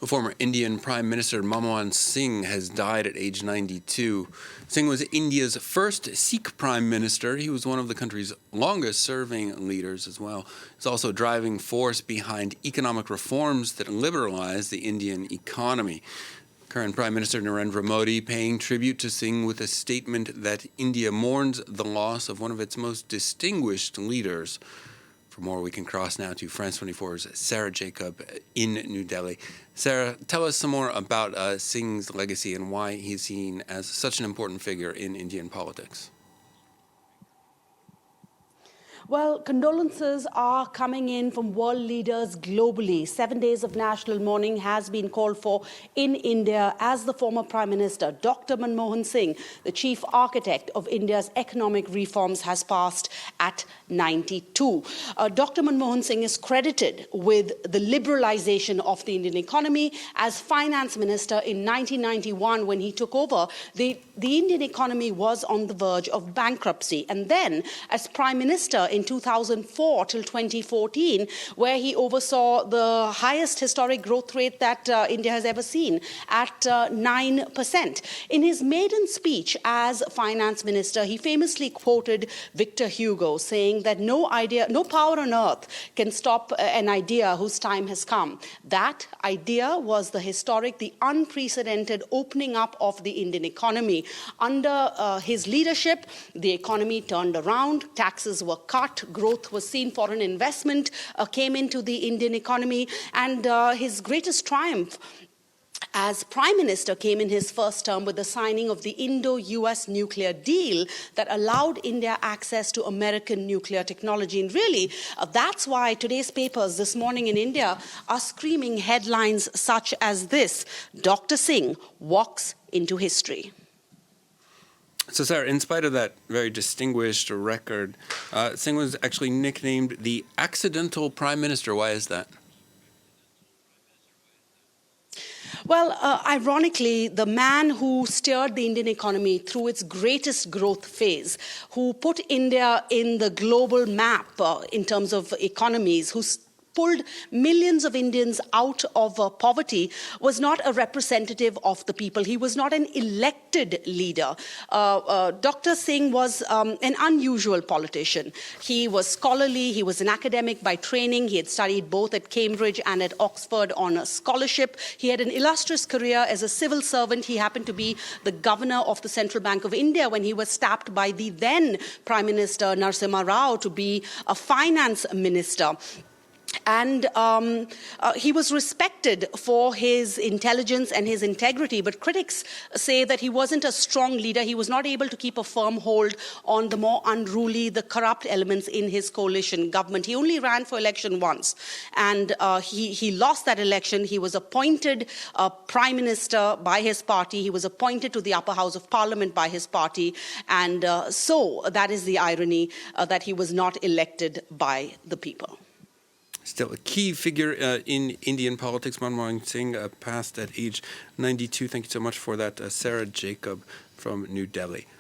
Former Indian Prime Minister Manmohan Singh has died at age 92. Singh was India's first Sikh Prime Minister. He was one of the country's longest-serving leaders as well. He's also a driving force behind economic reforms that liberalized the Indian economy. Current Prime Minister Narendra Modi paying tribute to Singh with a statement that India mourns the loss of one of its most distinguished leaders. For more, we can cross now to France 24's Sarah Jacob in New Delhi. Sarah, tell us some more about Singh's legacy and why he's seen as such an important figure in Indian politics. Well, condolences are coming in from world leaders globally. 7 days of national mourning has been called for in India as the former Prime Minister, Dr. Manmohan Singh, the chief architect of India's economic reforms, has passed at 92. Dr. Manmohan Singh is credited with the liberalisation of the Indian economy. As finance minister in 1991, when he took over, the Indian economy was on the verge of bankruptcy. And then, as Prime Minister in 2004 till 2014, where he oversaw the highest historic growth rate that India has ever seen at 9%. In his maiden speech as finance minister, he famously quoted Victor Hugo, saying that no power on earth can stop an idea whose time has come. That idea was the unprecedented opening up of the Indian economy. Under his leadership, the economy turned around, taxes were cut, growth was seen, foreign investment came into the Indian economy, and his greatest triumph as Prime Minister came in his first term with the signing of the Indo-US nuclear deal that allowed India access to American nuclear technology. And really, that's why today's papers this morning in India are screaming headlines such as this: Dr. Singh walks into history. So, Sarah, in spite of that very distinguished record, Singh was actually nicknamed the accidental prime minister. Why is that? Well, ironically, the man who steered the Indian economy through its greatest growth phase, who put India in the global map in terms of economies, who pulled millions of Indians out of poverty, was not a representative of the people. He was not an elected leader. Dr. Singh was an unusual politician. He was scholarly, he was an academic by training, he had studied both at Cambridge and at Oxford on a scholarship. He had an illustrious career as a civil servant. He happened to be the governor of the Central Bank of India when he was tapped by the then Prime Minister Narasimha Rao to be a finance minister. And he was respected for his intelligence and his integrity, but critics say that he wasn't a strong leader. He was not able to keep a firm hold on the more unruly, the corrupt elements in his coalition government. He only ran for election once, and he lost that election. He was appointed prime minister by his party. He was appointed to the upper house of parliament by his party, and so that is the irony that he was not elected by the people. Still a key figure in Indian politics, Manmohan Singh passed at age 92. Thank you so much for that, Sarah Jacob from New Delhi.